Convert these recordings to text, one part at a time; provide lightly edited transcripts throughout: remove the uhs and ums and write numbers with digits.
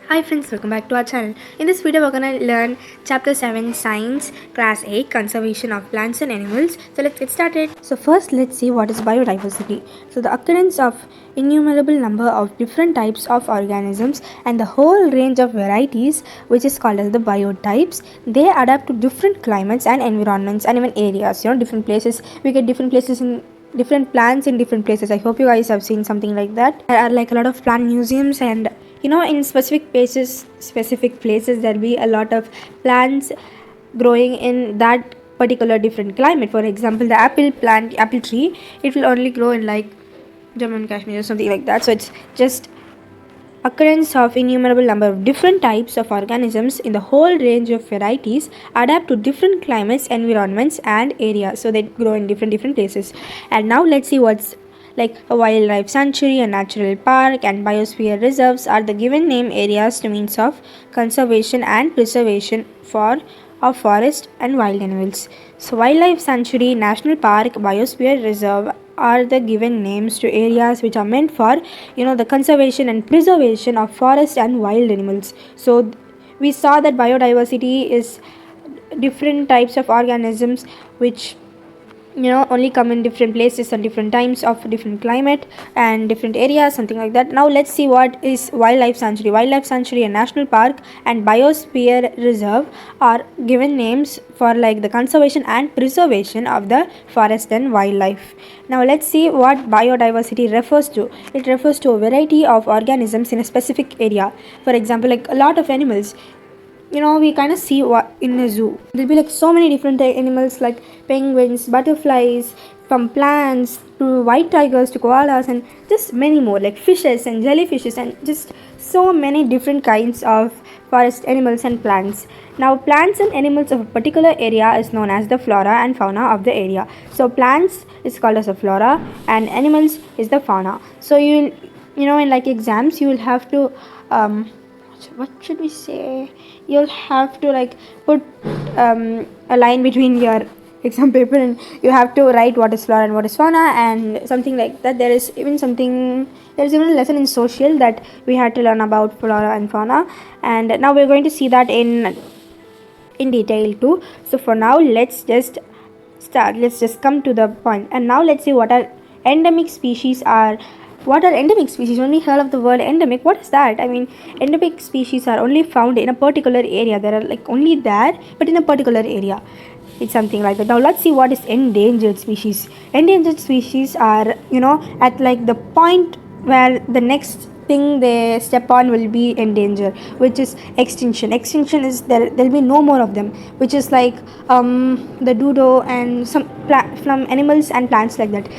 Hi friends, welcome back to our channel. In this video, we're gonna learn Chapter 7 Science, Class 8 Conservation of Plants and Animals. So let's get started. So first, let's see what is biodiversity. So the occurrence of innumerable number of different types of organisms and the whole range of varieties, which is called as the biotypes. They adapt to different climates and environments and even areas. Different places. We get different places in different plants in different places. I hope you guys have seen something like that. There are like a lot of plant museums, and in specific places there'll be a lot of plants growing in that particular different climate. For example, the apple tree, it will only grow in like Jammu and Kashmir or something like that. So it's just occurrence of innumerable number of different types of organisms in the whole range of varieties adapt to different climates, environments and areas, so they grow in different places. And now let's see what's like a wildlife sanctuary, a natural park and biosphere reserves are the given name areas to means of conservation and preservation for of forest and wild animals. So wildlife sanctuary, national park, biosphere reserve are the given names to areas which are meant for the conservation and preservation of forest and wild animals. So we saw that biodiversity is different types of organisms which only come in different places and different times of different climate and different areas, something like that. Now let's see what is wildlife sanctuary, a national park and biosphere reserve are given names for like the conservation and preservation of the forest and wildlife. Now let's see what biodiversity refers to. It refers to a variety of organisms in a specific area. For example, like a lot of animals, we kind of see what in a zoo there'll be like so many different animals like penguins, butterflies, from plants to white tigers to koalas and just many more, like fishes and jellyfishes and just so many different kinds of forest animals and plants. Now plants and animals of a particular area is known as the flora and fauna of the area. So plants is called as a flora and animals is the fauna. So in like exams you will have to what should we say, you'll have to like put a line between your exam paper and you have to write what is flora and what is fauna and something like that. There's even a lesson in social that we had to learn about flora and fauna, and now we're going to see that in detail too. So for now, let's just come to the point. And now let's see what are endemic species are. What are endemic species? Only heard of the word endemic. What is that? I mean, endemic species are only found in a particular area. They are like only there, but in a particular area. It's something like that. Now let's see what is endangered species. Endangered species are, at like the point where the next thing they step on will be in danger, which is extinction. Extinction is there'll be no more of them, which is like the dodo and some from animals and plants like that.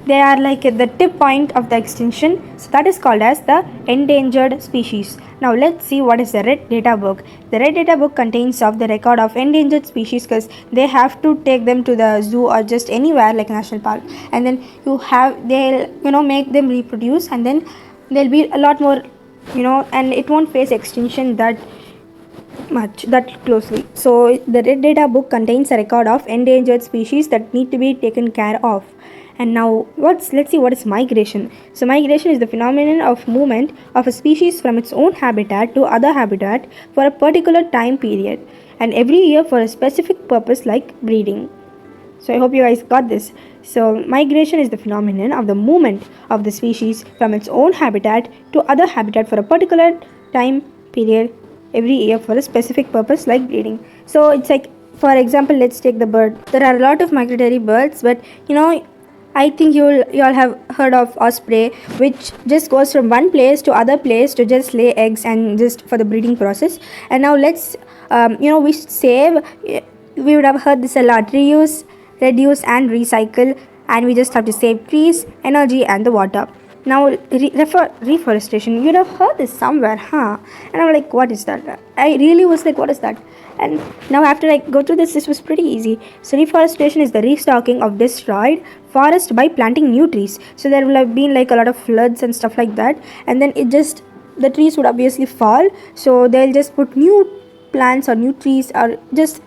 They are like at the tip point of the extinction, so that is called as the endangered species. Now let's see what is the red data book. The red data book contains of the record of endangered species, because they have to take them to the zoo or just anywhere like national park, and then they'll make them reproduce, and then there'll be a lot more, and it won't face extinction that closely. So the red data book contains a record of endangered species that need to be taken care of. And now let's see what is migration. So migration is the phenomenon of movement of a species from its own habitat to other habitat for a particular time period and every year for a specific purpose like breeding. So I hope you guys got this. So migration is the phenomenon of the movement of the species from its own habitat to other habitat for a particular time period every year for a specific purpose like breeding. So it's like, for example, let's take the bird. There are a lot of migratory birds, but I think you all have heard of osprey, which just goes from one place to other place to just lay eggs and just for the breeding process. And now let's we should save. We would have heard this a lot: reuse, reduce, and recycle. And we just have to save trees, energy, and the water. Now reforestation. You'd have heard this somewhere, huh? And I'm like, what is that? I really was like, what is that? And now after I go through this was pretty easy. So reforestation is the restocking of destroyed forest by planting new trees. So there will have been like a lot of floods and stuff like that, and then the trees would obviously fall, so they'll just put new plants or new trees or just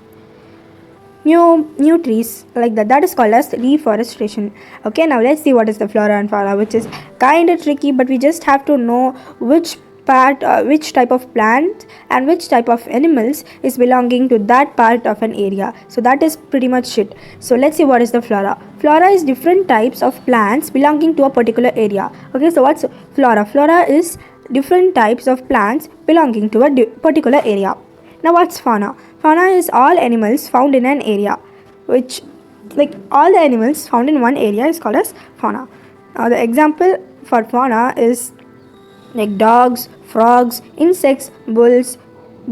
new trees like that. That is called as reforestation. Okay, now let's see what is the flora and fauna, which is kind of tricky, but we just have to know which part, which type of plant and which type of animals is belonging to that part of an area. So that is pretty much it. So let's see what is the flora. Flora is different types of plants belonging to a particular area. Okay, so what's flora? Flora is different types of plants belonging to a particular area. Now what's fauna? Fauna is all animals found in an area, which, like, all the animals found in one area is called as fauna. The example for fauna is like dogs, frogs, insects, bulls,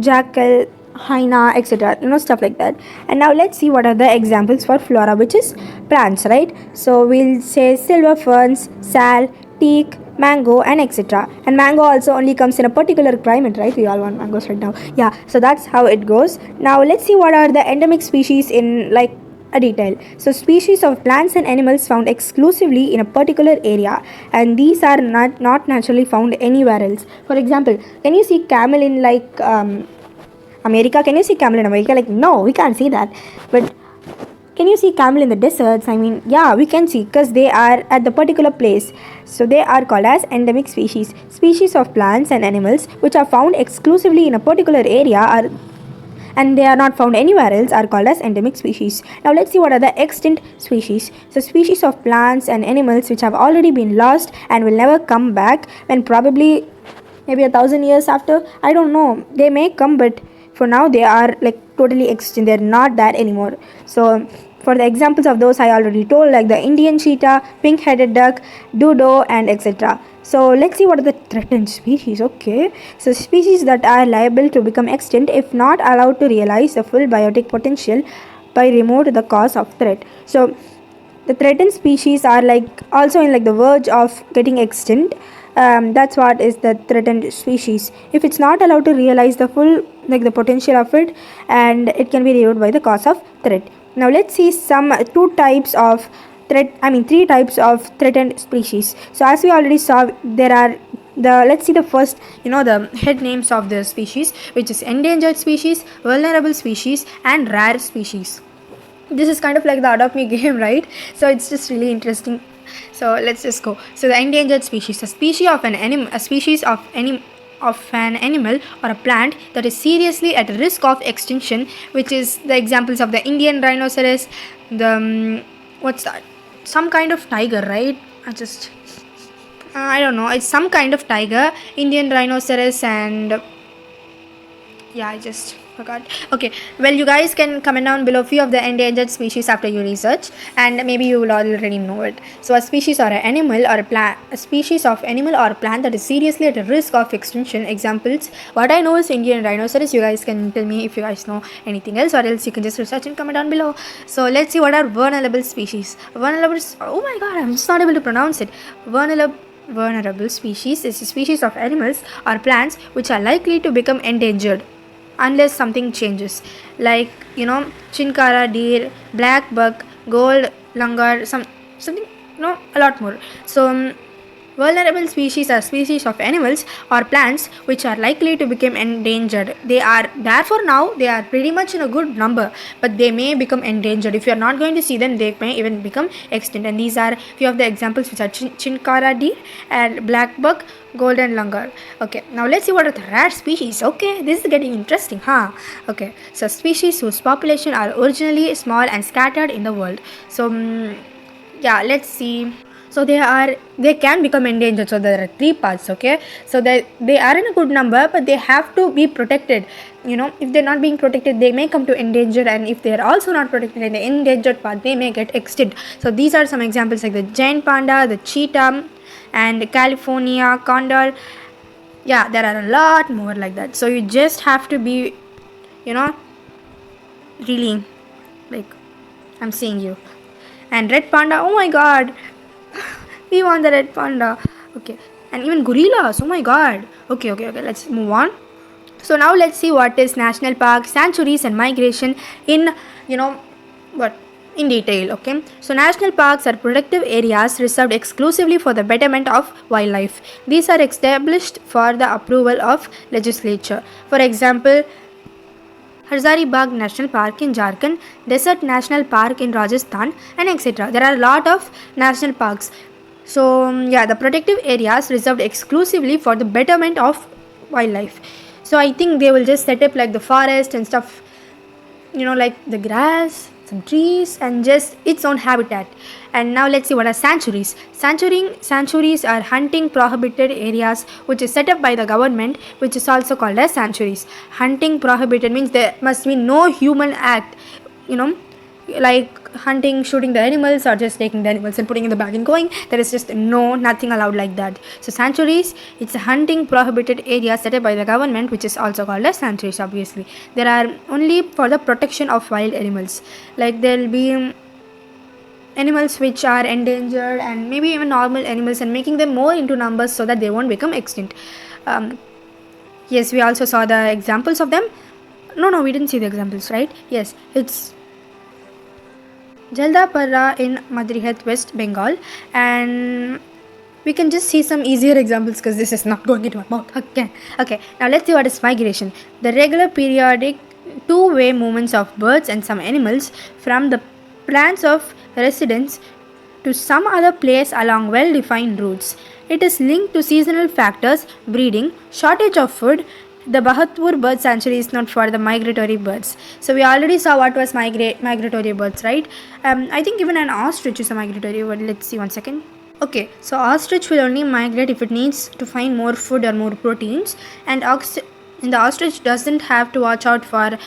jackal, hyena, etc. Stuff like that. And now let's see what are the examples for flora, which is plants, right? So we'll say silver ferns, sal, teak, mango, and etc. And mango also only comes in a particular climate, right? We all want mangoes right now. Yeah, so that's how it goes. Now let's see what are the endemic species in like a detail. So species of plants and animals found exclusively in a particular area, and these are not naturally found anywhere else. For example, can you see camel in like America? Can you see camel in America? Like, no, we can't see that. But can you see camel in the deserts? I mean, yeah, we can see, because they are at the particular place. So they are called as endemic species. Species of plants and animals which are found exclusively in a particular area and they are not found anywhere else are called as endemic species. Now let's see what are the extinct species. So species of plants and animals which have already been lost and will never come back, when probably maybe 1,000 years after, I don't know, they may come, but for now they are like totally extinct, they're not there anymore. So for the examples of those I already told, like the Indian cheetah, pink-headed duck, dodo, and etc. So let's see what are the threatened species. Okay, so species that are liable to become extinct if not allowed to realize the full biotic potential by removed the cause of threat. So the threatened species are like also in like the verge of getting extinct. That's what is the threatened species. If it's not allowed to realize the full like the potential of it, and it can be removed by the cause of threat. Now let's see some three types of threatened species. So as we already saw, there are let's see the first, the head names of the species, which is endangered species, vulnerable species, and rare species. This is kind of like the Adopt Me game, right? So it's just really interesting. So let's just go. So the endangered species, a species of an animal or a plant that is seriously at risk of extinction, which is the examples of the Indian rhinoceros, the what's that? Some kind of tiger, right? I don't know. It's some kind of tiger, Indian rhinoceros, and yeah, I just forgot. Okay, well, you guys can comment down below few of the endangered species after you research, and maybe you will already know it. So a species or an animal or a plant, a species of animal or plant that is seriously at a risk of extinction. Examples, what I know is Indian rhinoceros. You guys can tell me if you guys know anything else, or else you can just research and comment down below. So let's see what are vulnerable species. Vulnerable, oh my god, I'm just not able to pronounce it. Vulnerable species is a species of animals or plants which are likely to become endangered unless something changes, like chinkara deer, black buck, gold langur, something, a lot more. So vulnerable species are species of animals or plants which are likely to become endangered. They are there for now, they are pretty much in a good number, but they may become endangered. If you are not going to see them, they may even become extinct. And these are few of the examples, which are chinkara deer and black buck, golden langur. Okay, now let's see what are the rare species. Okay, this is getting interesting, huh? Okay, so species whose population are originally small and scattered in the world. So yeah, let's see. So they can become endangered. So there are three parts. Okay, so they are in a good number, but they have to be protected. If they're not being protected, they may come to endangered, and if they are also not protected in the endangered part, they may get extinct. So these are some examples, like the giant panda, the cheetah, and California condor. Yeah, there are a lot more like that. So you just have to be, really, like, I'm seeing you. And red panda, oh my god, we want the red panda. Okay, and even gorillas, oh my god. Okay, let's move on. So now let's see what is national park, sanctuaries, and migration in in detail. Okay, so national parks are protective areas reserved exclusively for the betterment of wildlife. These are established for the approval of legislature. For example, Hazaribagh National Park in Jharkhand, Desert National Park in Rajasthan, and etc. There are a lot of national parks. So yeah, the protective areas reserved exclusively for the betterment of wildlife. So I think they will just set up like the forest and stuff, like the grass, some trees, and just its own habitat. And now let's see what are sanctuaries. Sanctuaries are hunting prohibited areas which is set up by the government, which is also called as sanctuaries. Hunting prohibited means there must be no human act, like hunting, shooting the animals, or just taking the animals and putting in the bag and going. There is just nothing allowed like that. So sanctuaries, it's a hunting prohibited area set up by the government, which is also called as sanctuaries. Obviously there are only for the protection of wild animals, like there will be animals which are endangered and maybe even normal animals, and making them more into numbers so that they won't become extinct. Yes, we also saw the examples of them. No, we didn't see the examples, right? Yes, it's Jaldaparra in Madrihat, West Bengal, and we can just see some easier examples because this is not going into my mouth again. Okay, now let's see what is migration. The regular periodic two-way movements of birds and some animals from the plants of residence to some other place along well-defined routes. It is linked to seasonal factors, breeding, shortage of food. The Bahatpur bird sanctuary is not for the migratory birds. So we already saw what was migratory birds, right? I think even an ostrich is a migratory bird. Let's see one second. Okay, so ostrich will only migrate if it needs to find more food or more proteins, and the ostrich doesn't have to watch out for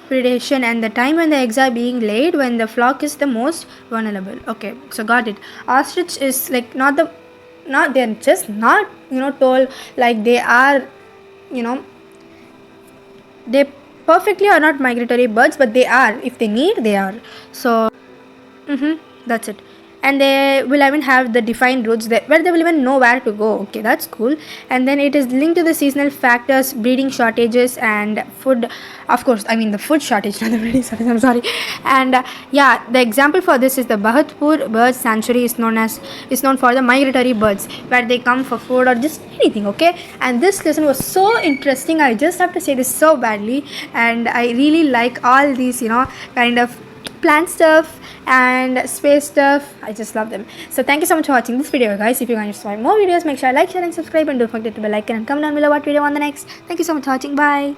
predation and the time when the eggs are being laid when the flock is the most vulnerable. Okay, so got it. Ostrich is like they're just not told like they are, they perfectly are not migratory birds, but they are, if they need, they are. So that's it. And they will even have the defined routes where they will even know where to go. Okay, that's cool. And then it is linked to the seasonal factors, breeding shortages, and food. Of course, I mean the food shortage, not the breeding shortage. I'm sorry. And the example for this is the Bahatpur Bird Sanctuary is known for the migratory birds where they come for food or just anything. Okay, and this lesson was so interesting. I just have to say this so badly, and I really like all these kind of plant stuff and space stuff. I just love them. So thank you so much for watching this video, guys. If you want to see more videos, make sure to like, share and subscribe, and don't forget to bell icon and comment down below what video on the next. Thank you so much for watching. Bye.